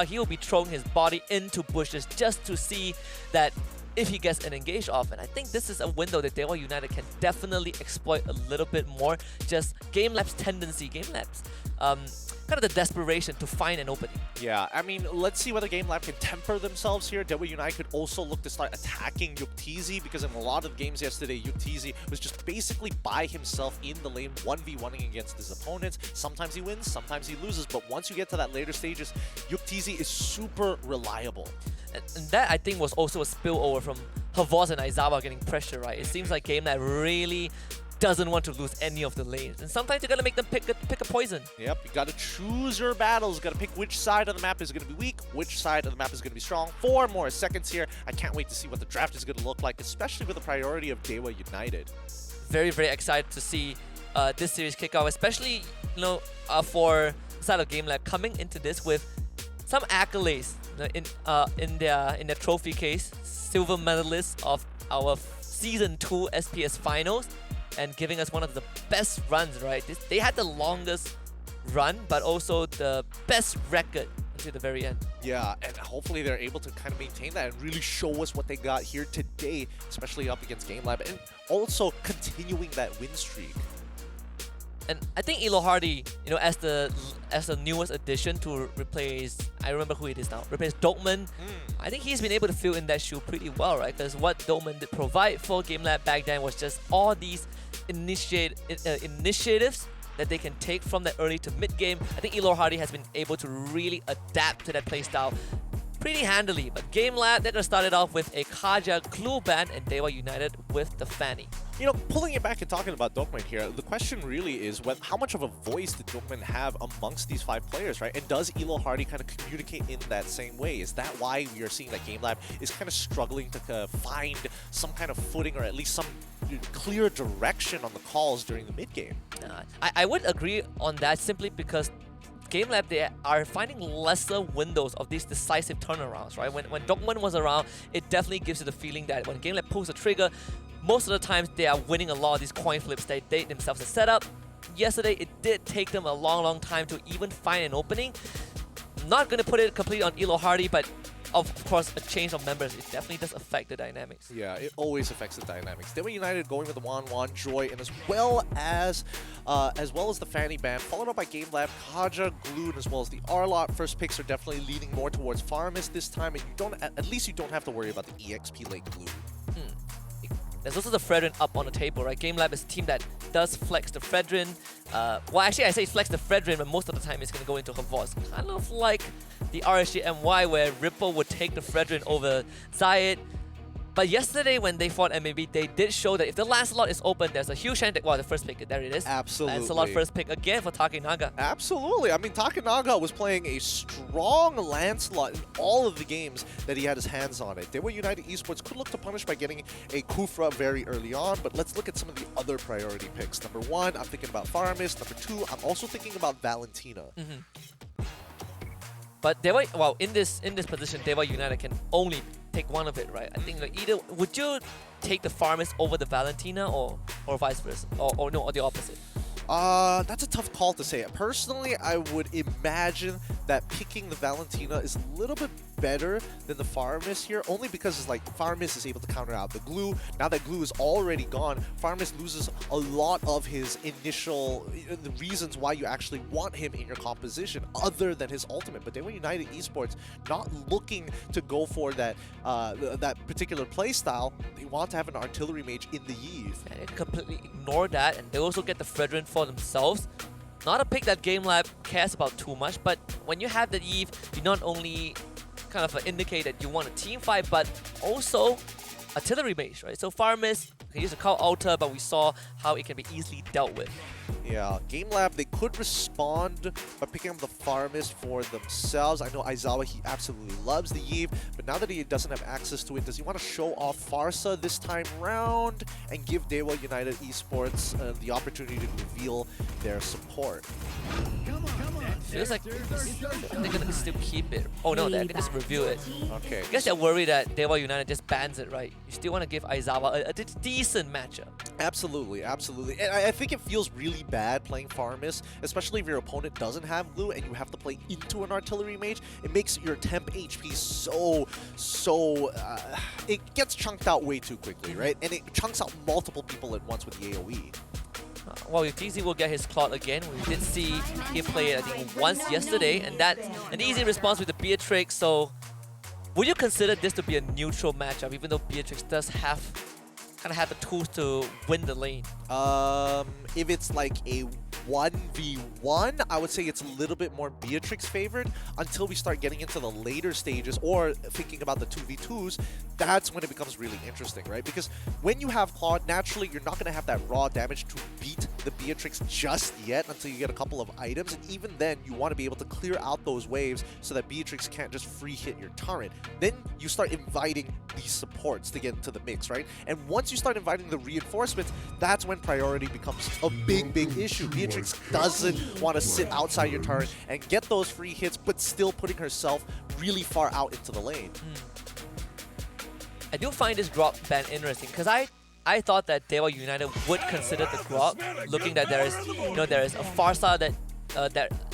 he will be throwing his body into bushes just to see that if he gets an engage off. And I think this is a window that DEWA United can definitely exploit a little bit more. Just GameLab's tendency, GameLab's kind of the desperation to find an opening. Yeah, I mean, let's see whether GameLab can temper themselves here. DEWA United could also look to start attacking Yuktizzy, because in a lot of games yesterday, Yuktizzy was just basically by himself in the lane, 1v1ing against his opponents. Sometimes he wins, sometimes he loses, but once you get to that later stages, Yuktizzy is super reliable. And that, I think, was also a spillover from Havos and Aizawa getting pressure, right? It seems like GameLab really doesn't want to lose any of the lanes. And sometimes you gotta make them pick a poison. Yep, you gotta choose your battles. You gotta pick which side of the map is gonna be weak, which side of the map is gonna be strong. 4 more seconds here. I can't wait to see what the draft is gonna look like, especially with the priority of DEWA United. Very, very excited to see this series kick off, especially, you know, for the side of GameLab coming into this with some accolades in their trophy case. Silver medalist of our Season 2 SPS Finals, and giving us one of the best runs, right? They had the longest run, but also the best record until the very end. Yeah, and hopefully they're able to kind of maintain that and really show us what they got here today, especially up against GameLab, and also continuing that win streak. And I think Elo Hardy, you know, as the newest addition to replace, I remember who it is now, replace Dokman. I think he's been able to fill in that shoe pretty well, right? Because what Dokman did provide for GameLab back then was just all these initiatives that they can take from the early to mid game. I think Elo Hardy has been able to really adapt to that playstyle pretty handily. But GameLab, they're gonna start it off with a Kaja Clue ban, and DEWA United with the Fanny. You know, pulling it back and talking about Dokman here, the question really is how much of a voice did Dokman have amongst these 5 players, right? And does Elo Hardy kind of communicate in that same way? Is that why we are seeing that GameLab is kind of struggling to find some kind of footing, or at least some clear direction on the calls during the mid-game? I would agree on that, simply because GameLab, they are finding lesser windows of these decisive turnarounds, right? When Dokman was around, it definitely gives you the feeling that when GameLab pulls the trigger, most of the times they are winning a lot of these coin flips. They themselves a setup. Yesterday, it did take them a long time to even find an opening. I'm not going to put it completely on Elo Hardy, but of course, a change of members, it definitely does affect the dynamics. Yeah, it always affects the dynamics. DEWA United going with the Wan, Joy, and as well as the Fanny ban, followed up by GameLab, Kaja, Gloon, as well as the R-Lot. First picks are definitely leaning more towards Farmist this time, and you don't, at least you don't have to worry about the EXP late Gloon. There's also the Fredrin up on the table, right? GameLab is a team that does flex the Fredrin. Well, actually, I say flex the Fredrin, but most of the time it's going to go into Havos. Kind of like the RSG MY, where Ripple would take the Fredrin over Zayed. But yesterday, when they fought MLBB, they did show that if the Lancelot is open, there's a huge chance that, well, the first pick, there it is. Absolutely. Lancelot first pick again for Takenaga. Absolutely. I mean, Takenaga was playing a strong Lancelot in all of the games that he had his hands on it. DEWA United Esports could look to punish by getting a Kufra very early on, but let's look at some of the other priority picks. Number 1, I'm thinking about Farmist. Number 2, I'm also thinking about Valentina. But DEWA, well, in this position, DEWA United can only take one of it, right? I think like either would you take the Farmist over the Valentina, or vice versa, or the opposite? That's a tough call to say. Personally, I would imagine that picking the Valentina is a little bit better than the Farmist here, only because it's like Farmist is able to counter out the Glue. Now that Glue is already gone, Farmist loses a lot of his initial the reasons why you actually want him in your composition, other than his ultimate. But DEWA United Esports not looking to go for that that particular play style. They want to have an artillery mage in the Eve. And they completely ignore that, and they also get the Fredrin for themselves. Not a pick that GameLab cares about too much, but when you have the Eve, you not only kind of indicate that you want a team fight, but also artillery mage, right? So Farmist can use a Call Altar, but we saw how it can be easily dealt with. Yeah, GameLab, they could respond by picking up the Farmist for themselves. I know Aizawa, he absolutely loves the Eve, but now that he doesn't have access to it, does he want to show off Farsa this time round and give DEWA United Esports the opportunity to reveal their support? Feels like they're gonna still keep it. Oh no, they can just review it. Okay. I guess they're worried that DEWA United just bans it, right? You still want to give Aizawa a decent matchup. Absolutely, absolutely. And I think it feels really bad playing Farmis, especially if your opponent doesn't have glue and you have to play into an artillery mage. It makes your temp HP it gets chunked out way too quickly, right? And it chunks out multiple people at once with the AoE. Well, TZ will get his clout again. We did see him play it, I think, once yesterday, and that's an easy response with the Beatrix. So, would you consider this to be a neutral matchup, even though Beatrix does have the tools to win the lane? If it's like a 1v1, I would say it's a little bit more Beatrix favored until we start getting into the later stages or thinking about the 2v2s. That's when it becomes really interesting, right? Because when you have Claude, naturally you're not going to have that raw damage to beat the Beatrix just yet until you get a couple of items, and even then you want to be able to clear out those waves so that Beatrix can't just free hit your turret. Then you start inviting these supports to get into the mix, right? And once you start inviting the reinforcements, that's when priority becomes a big issue. Beatrix doesn't want to sit outside your turret and get those free hits, but still putting herself really far out into the lane. I do find this Grok ban interesting because I thought that DEWA United would consider the Grok, looking that there is a Farsa that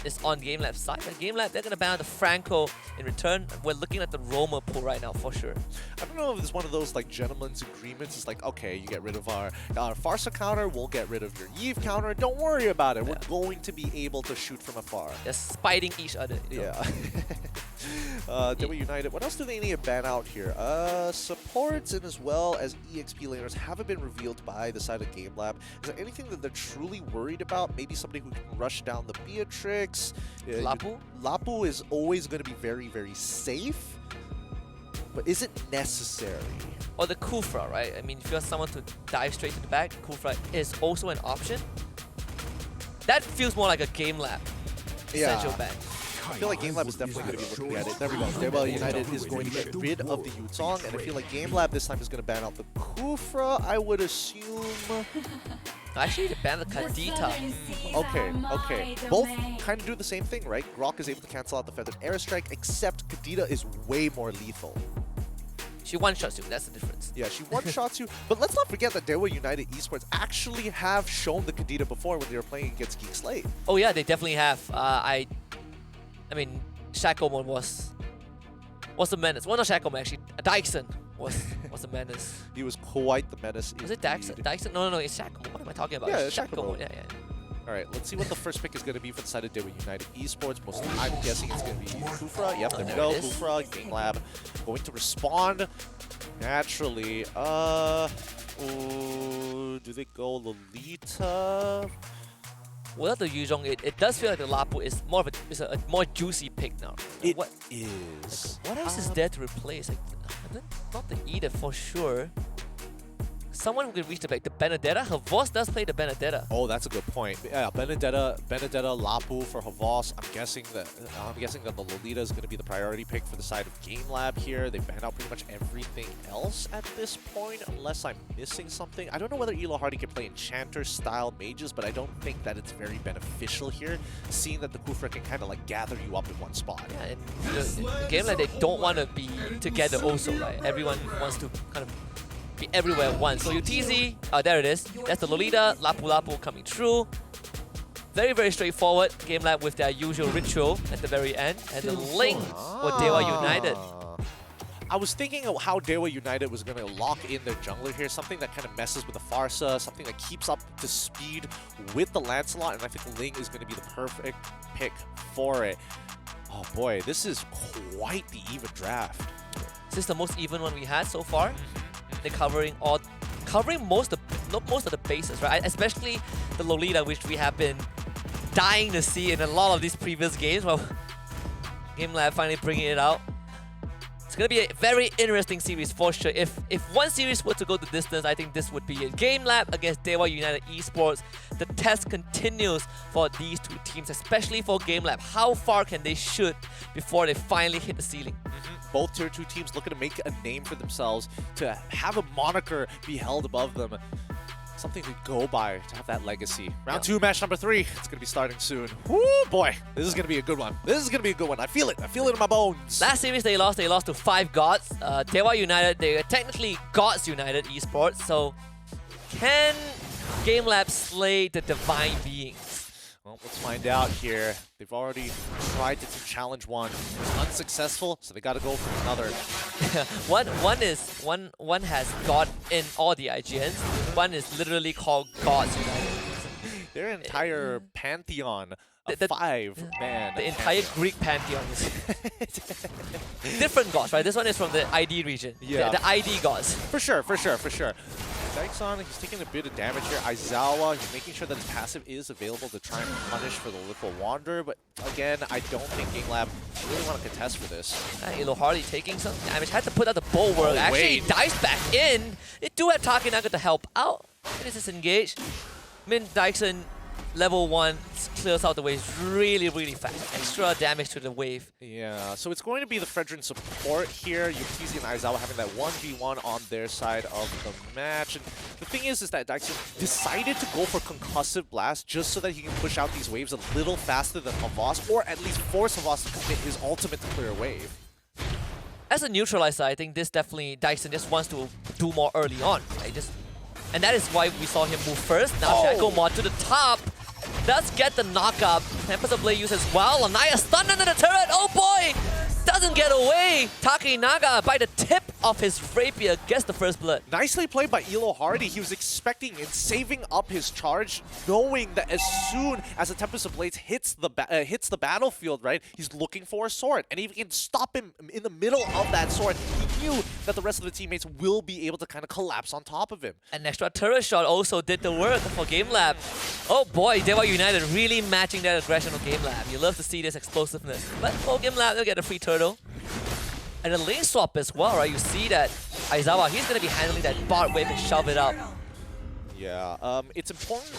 is on GameLab's side. But GameLab, they're gonna ban the Franco in return. We're looking at the Roamer pool right now for sure. I don't know if it's one of those like gentlemen's agreements. It's like, okay, you get rid of our Farsa counter, we'll get rid of your Eve counter. Don't worry about it. Yeah. We're going to be able to shoot from afar. They're spiting each other. Yeah. DEWA United, what else do they need to ban out here? Supports and as well as EXP laners haven't been revealed by the side of GameLab. Is there anything that they're truly worried about? Maybe somebody who can rush down the Beatrix? Lapu? Lapu is always going to be very safe, but is it necessary? Or the Kufra, right? I mean, if you have someone to dive straight to the back, Kufra is also an option. That feels more like a GameLab essential ban. I feel like GameLab is definitely going to be looking at it. There we go. DEWA United is going to get rid of the Yuzong, and I feel like GameLab this time is going to ban out the Kufra, I would assume. Actually, they banned the Kadita. Okay. Both kind of do the same thing, right? Grok is able to cancel out the Feathered Airstrike, except Kadita is way more lethal. She one-shots you, that's the difference. Yeah, she one-shots you. But let's not forget that DEWA United Esports actually have shown the Kadita before when they were playing against Geek Slate. Oh yeah, they definitely have. I mean, Shackleman was a menace. Well, not Shackleman, actually. Dyson was a menace. He was quite the menace. Was it Dyson? No, it's Shackleman. What am I talking about? Yeah, Shackleman. Yeah. All right, let's see what the first pick is going to be for the side of DEWA United Esports. I'm guessing it's going to be Kufra. Yep, there we go. Kufra, GameLab going to respond naturally. Do they go Lolita? Without the Yuzhong, it does feel like the Lapu is more of a more juicy pick now. What is? What else is there to replace? Like, not the Edith for sure. Someone who can reach the back. The Benedetta? Havos does play the Benedetta. Oh, that's a good point. Yeah, Benedetta, Lapu for Havos. I'm guessing that the Lolita is going to be the priority pick for the side of GameLab here. They banned out pretty much everything else at this point, unless I'm missing something. I don't know whether Elo Hardy can play Enchanter-style mages, but I don't think that it's very beneficial here, seeing that the Kufra can kind of like gather you up in one spot. Yeah, and the GameLab, they don't want to be together also, right? Everyone wants to kind of be everywhere at once. So TZ, there it is. That's the Lolita, Lapu coming through. Very straightforward. GameLab with their usual ritual at the very end. And the link for DEWA United. I was thinking of how DEWA United was going to lock in their jungler here, something that kind of messes with the Farsa, something that keeps up to speed with the Lancelot, and I think Ling is going to be the perfect pick for it. Oh boy, this is quite the even draft. This is the most even one we had so far. They're covering most of the bases, right? Especially the Lolita, which we have been dying to see in a lot of these previous games. Well, GameLab finally bringing it out. It's gonna be a very interesting series for sure. If one series were to go the distance, I think this would be it. GameLab against DEWA United Esports. The test continues for these two teams, especially for GameLab. How far can they shoot before they finally hit the ceiling? Both tier 2 teams looking to make a name for themselves, to have a moniker be held above them. Something to go by, to have that legacy. Round 2, match number 3. It's going to be starting soon. Woo, boy. This is going to be a good one. This is going to be a good one. I feel it. I feel it in my bones. Last series they lost to 5 Gods. DEWA United, they are technically Gods United Esports. So can GameLab slay the divine beings? Well, let's find out here. They've already tried to challenge one. It's unsuccessful, so they got to go for another. one has God in all the IGNs. One is literally called Gods United. Their entire pantheon of 5-man. The entire Greek pantheon is different gods, right? This one is from the ID region. Yeah. The ID gods. For sure. Dyson, he's taking a bit of damage here. Aizawa, he's making sure that his passive is available to try and punish for the Little Wanderer. But again, I don't think GameLab really want to contest for this. Ilohardi taking some damage. Had to put out the bulwark. Actually, dives back in. They do have Takenaga to help out. It is engaged. Dyson, level 1, clears out the waves really, really fast. Extra damage to the wave. Yeah, so it's going to be the Fredrin support here. Yukizi and Aizawa having that 1v1 on their side of the match. And the thing is that Dyson decided to go for Concussive Blast just so that he can push out these waves a little faster than Havas, or at least force Havas to commit his ultimate to clear a wave. As a neutralizer, I think this definitely, Dyson just wants to do more early on. Right? And that is why we saw him move first. Now Shackle Mod to the top. Does get the knockup. Tempest of Blade use as well. Lanaya stunned under the turret. Oh boy! Doesn't get away. Takenaga, by the tip of his rapier, gets the first blood. Nicely played by Ilohardi. He was expecting and saving up his charge, knowing that as soon as the Tempest of Blades hits the battlefield, right, he's looking for a sword. And if he can stop him in the middle of that sword, he knew that the rest of the teammates will be able to kind of collapse on top of him. An extra turret shot also did the work for GameLab. Oh boy, DEWA United really matching that aggression of GameLab. You love to see this explosiveness. But for GameLab, they'll get a free turtle. And a lane swap as well, right? You see that Aizawa, he's going to be handling that bot wave and shove it up. Yeah, it's important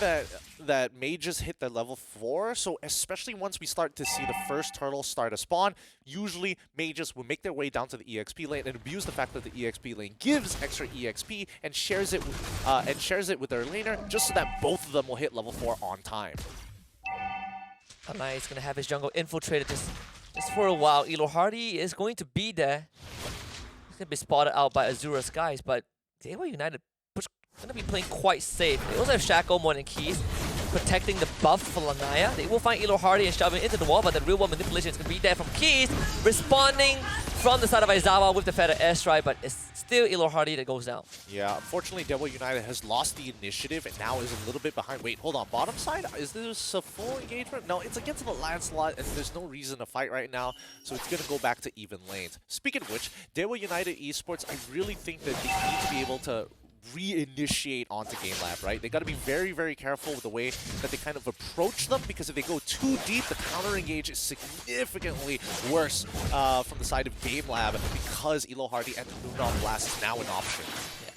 that mages hit that level 4, so especially once we start to see the first turtle start to spawn, usually mages will make their way down to the EXP lane and abuse the fact that the EXP lane gives extra EXP and shares it with their laner, just so that both of them will hit level 4 on time. Anai is going to have his jungle infiltrated just for a while. Ilohardi is going to be there. He's going to be spotted out by Azura Skies, but DEWA United going to be playing quite safe. They also have Shackle more than Keys, protecting the buff for Lanaya. They will find Ilohardi and shove him into the wall, but the real world manipulation is going to be there from Keys, responding from the side of Aizawa with the Feather Airstrike, but it's still Ilohardi that goes down. Yeah, unfortunately, DEWA United has lost the initiative and now is a little bit behind. Wait, hold on. Bottom side? Is this a full engagement? No, it's against the Lancelot, and there's no reason to fight right now, so it's going to go back to even lanes. Speaking of which, DEWA United Esports, I really think that they need to be able to reinitiate onto GameLab, right? They got to be very, very careful with the way that they kind of approach them, because if they go too deep, the counter engage is significantly worse from the side of GameLab, because Ilohardi and Luna Blast is now an option. Yeah.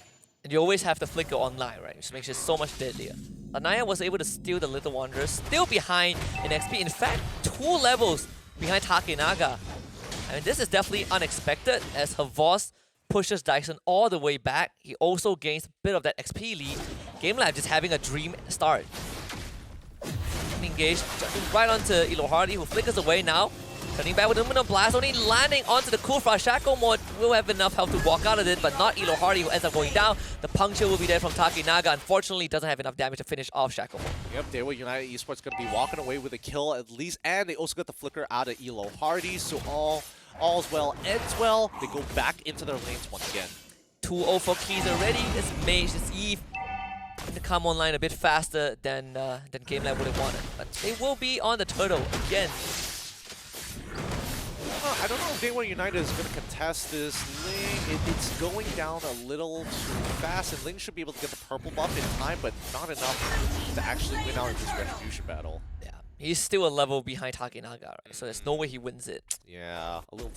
And you always have the flicker online, right? Which makes it so much deadlier. Lanaya was able to steal the Little Wanderer, still behind in XP. In fact, 2 levels behind Takenaga. I mean, this is definitely unexpected, as Havas pushes Dyson all the way back. He also gains a bit of that XP lead. GameLab just having a dream start. Engaged, jumping right onto Ilohardi, who flickers away now. Turning back with Luminous Blast, only landing onto the Kufra. Shackle Mod will have enough health to walk out of it, but not Ilohardi, who ends up going down. The puncture will be there from Takenaga. Unfortunately, doesn't have enough damage to finish off Shackle Mod. Yep, DEWA United Esports going to be walking away with a kill at least, and they also got the flicker out of Ilohardi, so all's well, ends well. They go back into their lanes once again. 2-0 for Keys already. This Mage, this Eve, to come online a bit faster than GameLab would have wanted. But they will be on the turtle again. I don't know if DEWA United is going to contest this. Ling, it's going down a little too fast, and Ling should be able to get the purple buff in time, but not enough to actually win out in this Retribution battle. Yeah, he's still a level behind Takenaga, right? So there's no way he wins it. Yeah, a little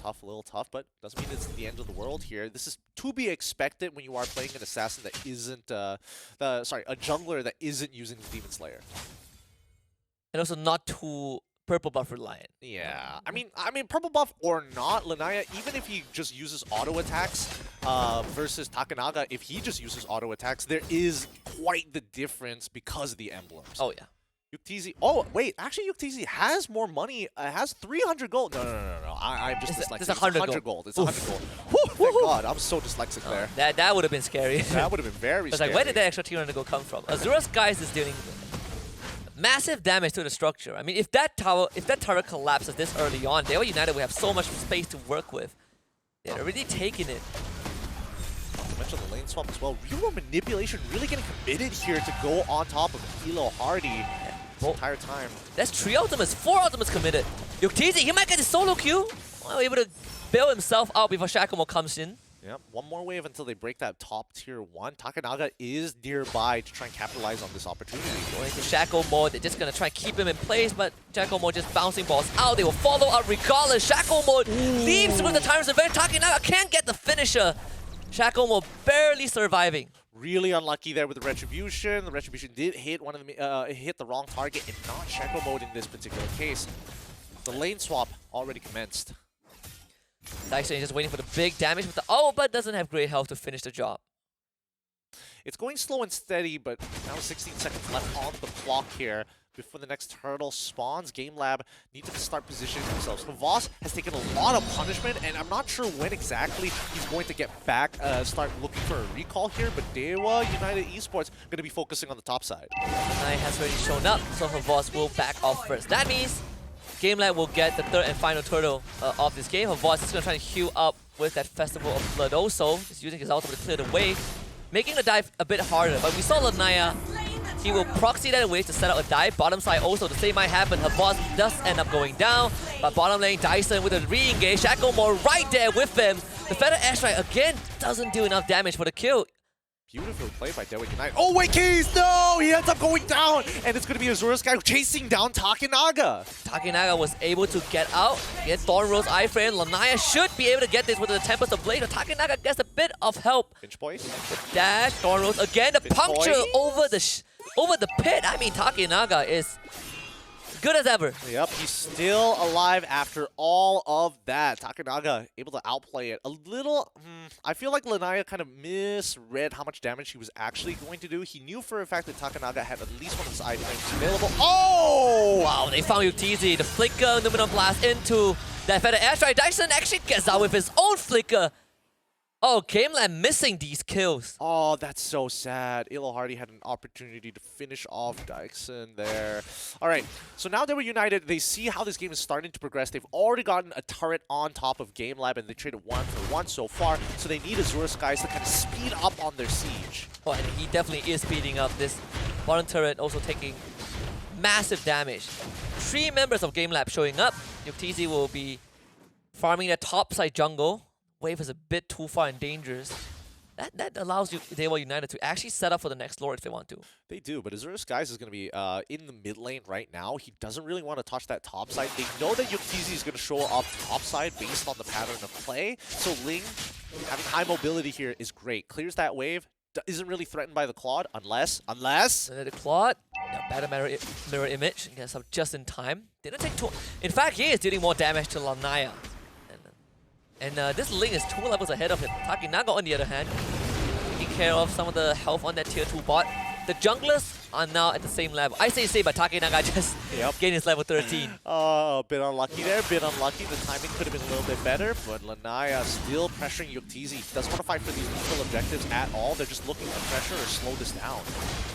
tough, but doesn't mean it's the end of the world here. This is to be expected when you are playing an assassin that isn't, a jungler that isn't using the Demon Slayer. And also not too purple buff reliant. Yeah, I mean, purple buff or not, Lanaya, even if he just uses auto attacks versus Takenaga, if he just uses auto attacks, there is quite the difference because of the emblems. Oh yeah. Yuktzi, oh wait, actually Yuktzi has more money, has 300 gold. No. I'm just dyslexic. It's 100 gold. It's 100 gold. Whew, thank God, I'm so dyslexic there. That would have been scary. That would have been very It's scary. like, where did that extra T-Runner go come from? Azura's Skies is dealing massive damage to the structure. I mean, if that turret collapses this early on, DEWA United will have so much space to work with. They're already taking it. Not to mention the lane swap as well. Real manipulation really getting committed here to go on top of Elo Hardy the entire time. That's 3 ultimates, 4 ultimates committed. Yuktezi, he might get the solo queue. Well, able to bail himself out before Shackamo comes in. Yep, one more wave until they break that top tier 1. Takanaga is nearby to try and capitalize on this opportunity. Going to Shackle mode, they're just going to try and keep him in place, but Shackle mode just bouncing balls out. They will follow up regardless. Shackle mode leaves with the times event. Takanaga can't get the finisher. Shackle mode barely surviving. Really unlucky there with the Retribution. The Retribution did hit one of the hit the wrong target and not Shackle mode in this particular case. The lane swap already commenced. Dyson is just waiting for the big damage with the but doesn't have great health to finish the job. It's going slow and steady, but now 16 seconds left on the clock here before the next turtle spawns. GameLab need to start positioning themselves. Voss has taken a lot of punishment, and I'm not sure when exactly he's going to get back, start looking for a recall here, but DEWA United Esports going to be focusing on the top side. Knight has already shown up, so Voss will back off first. That means GameLab will get the third and final turtle of this game. Voss is going to try to heal up with that Festival of Blood also. He's using his ultimate to clear the way, making the dive a bit harder. But we saw Lanaya, he will proxy that away to set up a dive. Bottom side also, the same might happen. Voss does end up going down, but bottom lane, Dyson with a re-engage. Shackle more right there with him. The Feather Airstrike again doesn't do enough damage for the kill. Beautifully played by DEWA United. Oh wait, Keys! No! He ends up going down! And it's going to be Azura's guy chasing down Takanaga. Takanaga was able to get out, get Thorn Rose iframe. Lanaya should be able to get this with the Tempest of Blade, but Takanaga gets a bit of help. Pinch boys. The dash, Thorn Rose again, the Pinch puncture boy. over the pit. I mean, Takanaga is good as ever. Yep, he's still alive after all of that. Takanaga able to outplay it a little. I feel like Lanaya kind of misread how much damage he was actually going to do. He knew for a fact that Takanaga had at least one of his items available. Oh! Wow, they found Yuktezi. The flicker, Numinum Blast into that Feather Airstrike. Dyson actually gets out with his own flicker. Oh, GameLab missing these kills. Oh, that's so sad. Elo Hardy had an opportunity to finish off Dyson there. All right, so now they were united. They see how this game is starting to progress. They've already gotten a turret on top of GameLab, and they traded 1 for 1 so far. So they need Azura's guys to kind of speed up on their siege. Oh, and he definitely is speeding up. This bottom turret also taking massive damage. 3 members of GameLab showing up. Yuktezi will be farming the top side jungle. Wave is a bit too far and dangerous. That allows you DEWA United to actually set up for the next lord if they want to. They do, but Azura's guys is going to be in the mid lane right now. He doesn't really want to touch that top side. They know that Yuktezi is going to show up top side based on the pattern of play. So Ling, having high mobility here is great. Clears that wave. Isn't really threatened by the Claude unless... The Claude, better mirror image, gets up just in time. Didn't take too... In fact, he is dealing more damage to Lanaya. And this Ling is 2 levels ahead of him. Takanaga, on the other hand, taking care of some of the health on that tier 2 bot. The junglers are now at the same level. I say, but Takanaga just gained his level 13. A bit unlucky there, bit unlucky. The timing could have been a little bit better, but Lanaya still pressuring Yuktezi. Doesn't want to fight for these neutral objectives at all. They're just looking to pressure or slow this down.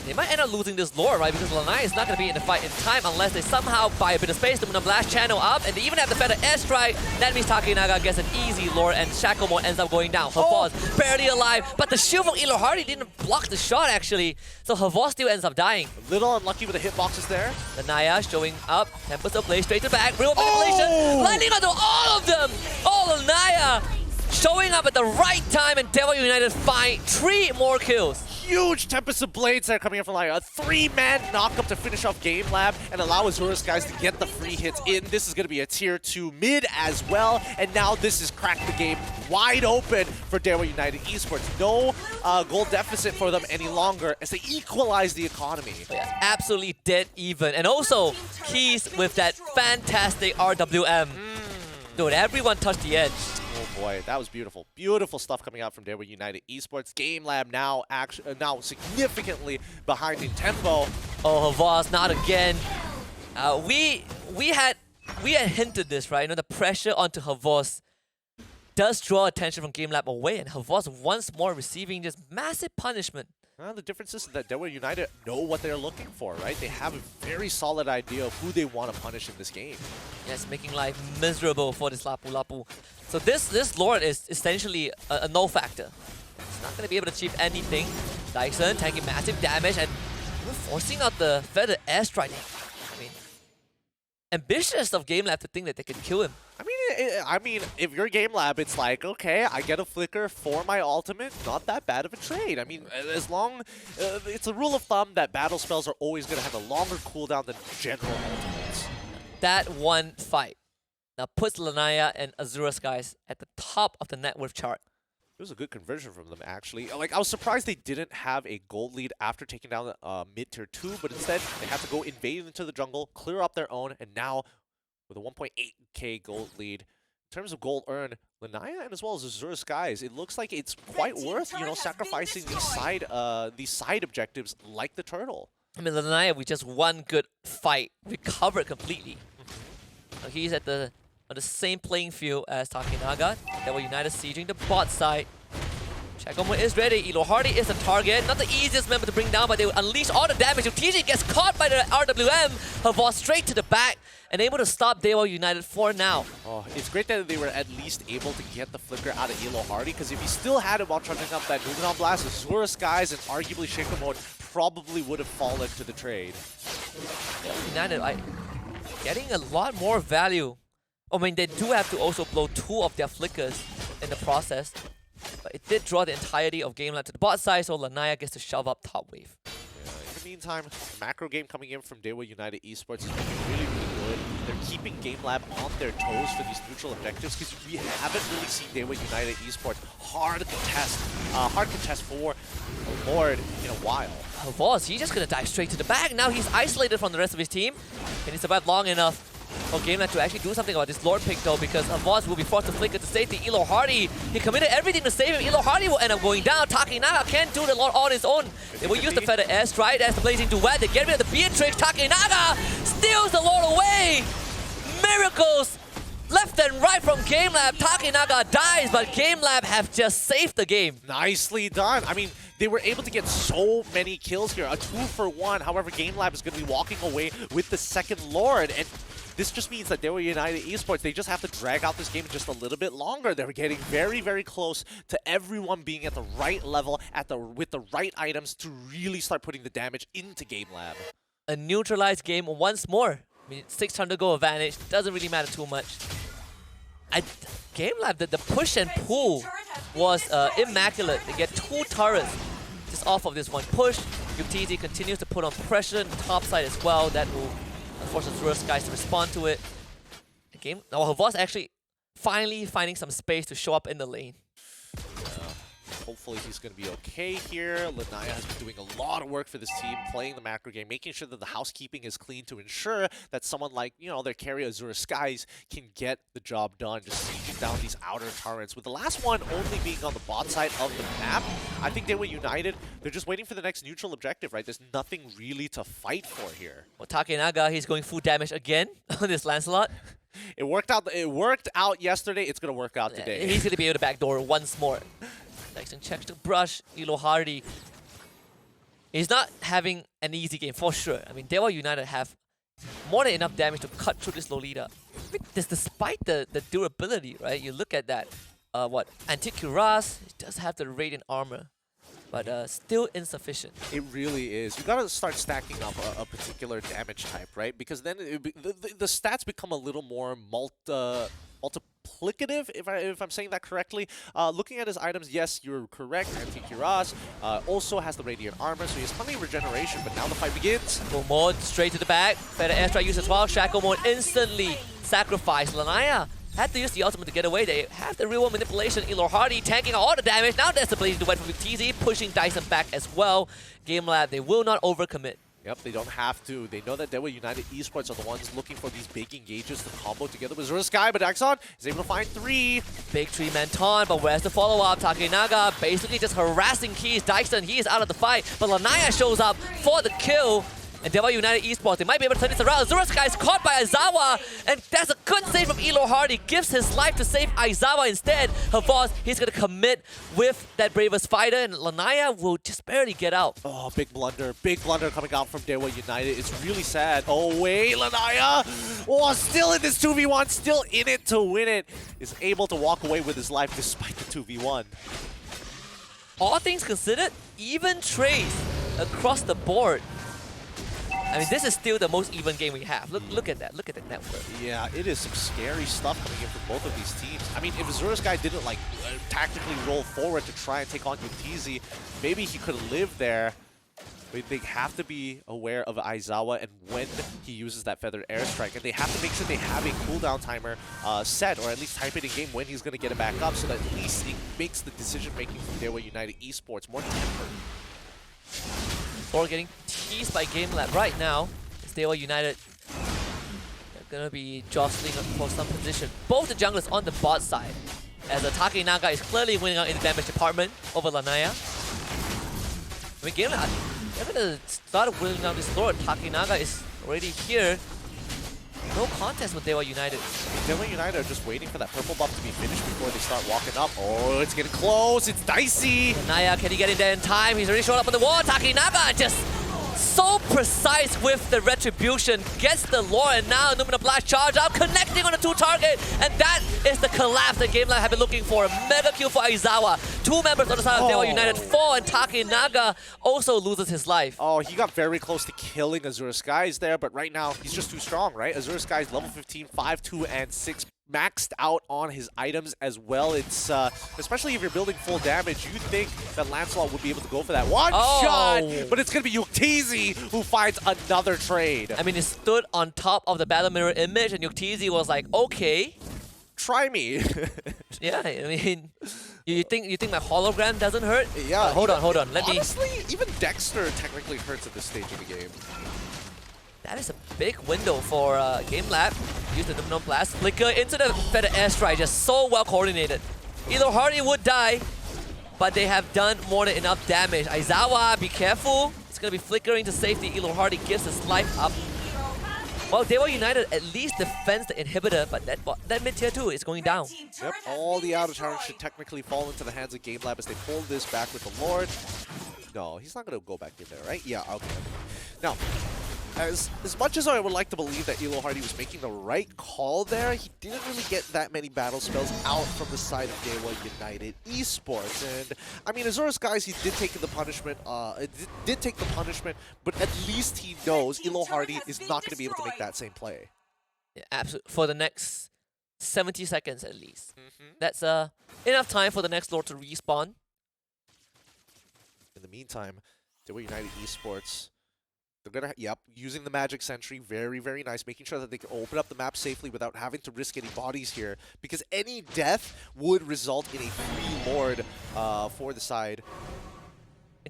They might end up losing this lore, right? Because Lanaya is not going to be in the fight in time unless they somehow buy a bit of space. They're going to blast channel up, and they even have the Feather Airstrike. That means Takanaga gets an easy lore, and Shacklemore ends up going down. Havas barely alive, but the shield from Elo Hardy didn't block the shot, actually. So Havas still ends up dying. A little unlucky with the hitboxes there. Lanaya showing up. Tempest of Blade straight to back. Real manipulation. Landing onto all of them. Oh, Lanaya showing up at the right time, and DEWA United find 3 more kills. Huge Tempest of Blades there coming in from like a 3-man knockup to finish off GameLab and allow Azura's guys to get the free hits in. This is going to be a tier 2 mid as well. And now this has cracked the game wide open for DEWA United Esports. No goal deficit for them any longer as they equalize the economy. Oh, yeah, absolutely dead even. And also, Keys with that fantastic RWM. Dude, everyone touched the edge. Oh boy, that was beautiful. Beautiful stuff coming out from DEWA United Esports. GameLab now now significantly behind in tempo. Oh, Havas, not again. We had we had hinted this, right? You know, the pressure onto Havos does draw attention from GameLab away, and Havos once more receiving just massive punishment. Well, the difference is that DEWA United know what they're looking for, right? They have a very solid idea of who they want to punish in this game. Yes, making life miserable for this Lapu Lapu. So this Lord is essentially a null factor. It's not going to be able to achieve anything. Dyson taking massive damage and forcing out the feather airstrike. I mean, ambitious of GameLab to think that they can kill him. I mean, if you're GameLab, it's like, okay, I get a flicker for my ultimate. Not that bad of a trade. I mean, as long... it's a rule of thumb that battle spells are always going to have a longer cooldown than general ultimates. That one fight now puts Lanaya and Azura Skies at the top of the net worth chart. It was a good conversion from them, actually. Like, I was surprised they didn't have a gold lead after taking down mid-tier 2, but instead they had to go invade into the jungle, clear up their own, and now with a 1.8k gold lead. In terms of gold earned, Lanaya and as well as Azura Skies, it looks like it's quite worth, you know, sacrificing these side objectives like the turtle. I mean, Lanaya, with just one good fight, recovered completely. He's at on the same playing field as Takinaga. That were United sieging the bot side. Shacomo is ready. Elo Hardy is the target. Not the easiest member to bring down, but they will unleash all the damage. TJ gets caught by the RWM. Havos straight to the back and able to stop DEWA United for now. Oh, it's great that they were at least able to get the flicker out of Elo Hardy, because if he still had it while charging up that Numenon Blast, Azura Skies and arguably Shacomo probably would have fallen to the trade. United getting a lot more value. I mean, they do have to also blow 2 of their flickers in the process. But it did draw the entirety of GameLab to the bot side, so Lanaya gets to shove up top wave. Yeah, in the meantime, the macro game coming in from DEWA United Esports is looking really, really good. They're keeping GameLab on their toes for these neutral objectives, because we haven't really seen DEWA United Esports hard contest for a Lord in a while. Havos, he's just gonna dive straight to the back. Now he's isolated from the rest of his team. Can he survive long enough for GameLab to actually do something about this Lord pick though, because Havos will be forced to flicker to safety. Elo Hardy, he committed everything to save him. Elo Hardy will end up going down. Takinaga can't do the Lord on his own. They will use the feather airstrike as the blazing duet. They get rid of the Beatrix. Takinaga steals the Lord away. Miracles left and right from GameLab. Takinaga dies, but GameLab have just saved the game. Nicely done. I mean, they were able to get so many kills here. A 2-for-1. However, GameLab is going to be walking away with the second Lord. And this just means that DEWA United Esports, they just have to drag out this game just a little bit longer. They're getting very, very close to everyone being at the right level, with the right items to really start putting the damage into GameLab. A neutralized game once more. I mean, 600 goal advantage doesn't really matter too much. GameLab, the push and pull was immaculate. They get 2 turrets just off of this one push. UTZ continues to put on pressure on the top side as well. That will force the Azura Skies to respond to it. Havos actually finally finding some space to show up in the lane. Hopefully he's going to be okay here. Lanaya has been doing a lot of work for this team, playing the macro game, making sure that the housekeeping is clean to ensure that someone like, you know, their carrier Azura Skies can get the job done, just sieging down these outer turrets. With the last one only being on the bot side of the map, I think DEWA United, they're just waiting for the next neutral objective, right? There's nothing really to fight for here. Well, Takinaga, he's going full damage again on this Lancelot. It worked out yesterday, it's going to work out today. He's going to be able to backdoor once more. Next and checks to brush Elo Hardy. He's not having an easy game for sure. I mean, DEWA United have more than enough damage to cut through this Lolita. Despite the durability, right? You look at that. Anticuras does have the radiant armor, but still insufficient. It really is. You gotta start stacking up a particular damage type, right? Because then the stats become a little more multiplicative, if I'm saying that correctly. Looking at his items, yes, you're correct. Anticuras also has the radiant armor, so he has plenty of regeneration, but now the fight begins. Shackle mode straight to the back. Better airstrike use as well. Shackle mode instantly sacrificed. Lanaya had to use the ultimate to get away. They have the real manipulation. Elo Hardy tanking all the damage. Now there's the blazing duet from TZ, pushing Dyson back as well. GameLab, they will not overcommit. Yep, they don't have to. They know that DEWA United Esports are the ones looking for these big engages to combo together with Azura Sky, but Axon is able to find 3. Big 3-man taunt, but where's the follow-up? Takinaga basically just harassing Keys. Dyson, he is out of the fight, but Lanaya shows up for the kill. And DEWA United Esports, they might be able to turn this around. Azura Sky is caught by Aizawa, and that's a good save from Elo Hardy. Gives his life to save Aizawa instead. Havas, he's going to commit with that Bravest Fighter, and Lanaya will just barely get out. Oh, big blunder coming out from DEWA United. It's really sad. Oh wait, Lanaya, oh, still in this 2v1, still in it to win it. Is able to walk away with his life despite the 2v1. All things considered, even trades across the board. I mean, this is still the most even game we have. Look at that. Look at the network. Yeah, it is some scary stuff coming in from both of these teams. I mean, if Azura's guy didn't like tactically roll forward to try and take on Yuktizi, maybe he could live there. But they have to be aware of Aizawa and when he uses that feathered airstrike, and they have to make sure they have a cooldown timer set, or at least type it in game when he's going to get it back up, so that at least it makes the decision making from DEWA United Esports more tempered. Or getting teased by GameLab right now. It's DEWA United. They're going to be jostling for some position. Both the junglers on the bot side, as Atake Naga is clearly winning out in the damage department over Lanaya. I mean, GameLab, they're going to start winning down this floor. Atake Naga is already here. No contest with DEWA United. DEWA United are just waiting for that purple buff to be finished before they start walking up. Oh, it's getting close. It's dicey. Naya, can he get in there in time? He's already showed up on the wall. Takinaga just so precise with the retribution. Gets the lore, and now Numina Blast charge out, connecting on the 2 target. And that is the collapse that GameLab have been looking for. A mega kill for Aizawa. 2 members on the side of DEWA United. 4, and Takinaga also loses his life. Oh, he got very close to killing Azura Skies there, but right now he's just too strong, right? Azura Skies level 15, 5, 2, and 6. Maxed out on his items as well. It's especially if you're building full damage, you think that Lancelot would be able to go for that one shot, but it's gonna be Yuktizi who finds another trade. I mean, he stood on top of the battle mirror image, and Yuktizi was like, okay, try me. Yeah, I mean, you think my hologram doesn't hurt? Yeah. Hold on. Let me. Honestly, even Dexter technically hurts at this stage of the game. That is a big window for GameLab. Use the Numino Blast. Flicker into the feather airstrike. Just so well coordinated. Elo Hardy would die, but they have done more than enough damage. Aizawa, be careful. It's going to be flickering to safety. Elo Hardy gives his life up. Well, DEWA United at least defends the inhibitor, but that mid-tier 2 is going down. Yep, all the outer towers should technically fall into the hands of GameLab as they pull this back with the Lord. No, he's not going to go back in there, right? Yeah, okay. Now, as much as I would like to believe that Elo Hardy was making the right call there, he didn't really get that many battle spells out from the side of DEWA United Esports. And I mean, Azura's guys, he did take the punishment. Did take the punishment, but at least he knows Elo Hardy is not going to be able to make that same play. Yeah, absolutely. For the next 70 seconds at least. That's enough time for the next Lord to respawn. In the meantime, DEWA United Esports, they're gonna, using the Magic Sentry, very, very nice, making sure that they can open up the map safely without having to risk any bodies here, because any death would result in a free Lord for the side.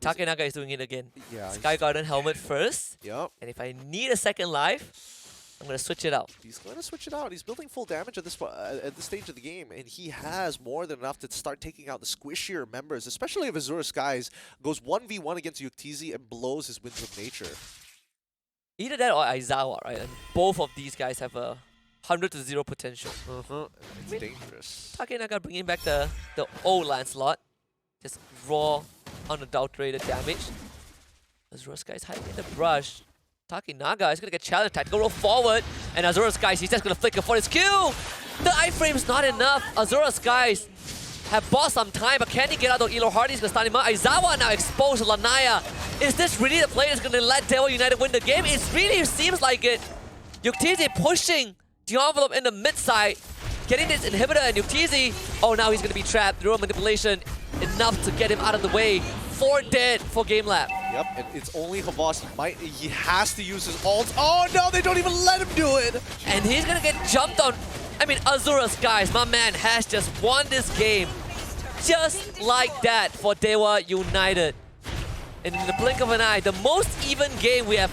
Takinaga is doing it again. Yeah. Sky Garden helmet first. Yep. And if I need a second life, I'm going to switch it out. He's going to switch it out. He's building full damage at this stage of the game, and he has more than enough to start taking out the squishier members, especially if Azura Skies goes 1v1 against Yuktizi and blows his Winds of Nature. Either that or Aizawa, right? And both of these guys have a 100 to 0 potential. It's dangerous. Takinaga bringing back the old Lancelot. Just raw, unadulterated damage. Azura Skies hiding in the brush. Takinaga is going to get challenged. Tactical roll forward. And Azura Skies, he's just going to flicker for his Q. The iframe's not enough. Azura Skies have bought some time, but can he get out of Elo Hardy? He's going to stun him out. Aizawa now exposed to Lanaya. Is this really the play that's going to let DEWA United win the game? It really seems like it. Yuktizi pushing the envelope in the mid side. Getting this inhibitor, and Yuktizi, oh, now he's going to be trapped. Through a manipulation enough to get him out of the way. 4 dead for GameLab. Yep, and it's only Havas. He has to use his ult. Oh no, they don't even let him do it! And he's gonna get jumped on. I mean, Azura Skies, my man, has just won this game. Just like that for DEWA United. And in the blink of an eye, the most even game we have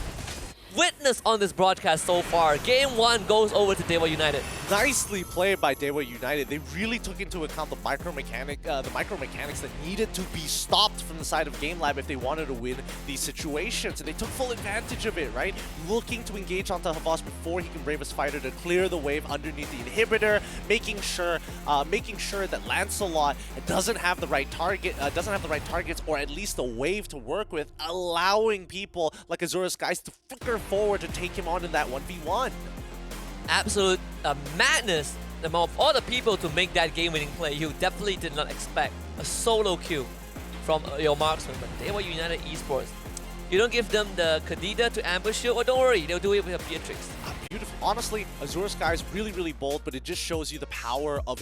witnessed on this broadcast so far. Game 1 goes over to DEWA United. Nicely played by DEWA United. They really took into account the micromechanics that needed to be stopped from the side of GameLab if they wanted to win these situations, and they took full advantage of it, right? Looking to engage onto Havas before he can brave his fighter to clear the wave underneath the inhibitor, making sure that Lancelot doesn't have the right targets, or at least a wave to work with, allowing people like Azura Skies to flicker forward to take him on in that 1v1. Absolute madness among all the people to make that game-winning play. You definitely did not expect a solo kill from your marksman, but DEWA United Esports. You don't give them the Kadida to ambush you, or don't worry, they'll do it with a Beatrix. Beautiful. Honestly, Azura Sky is really, really bold, but it just shows you the power of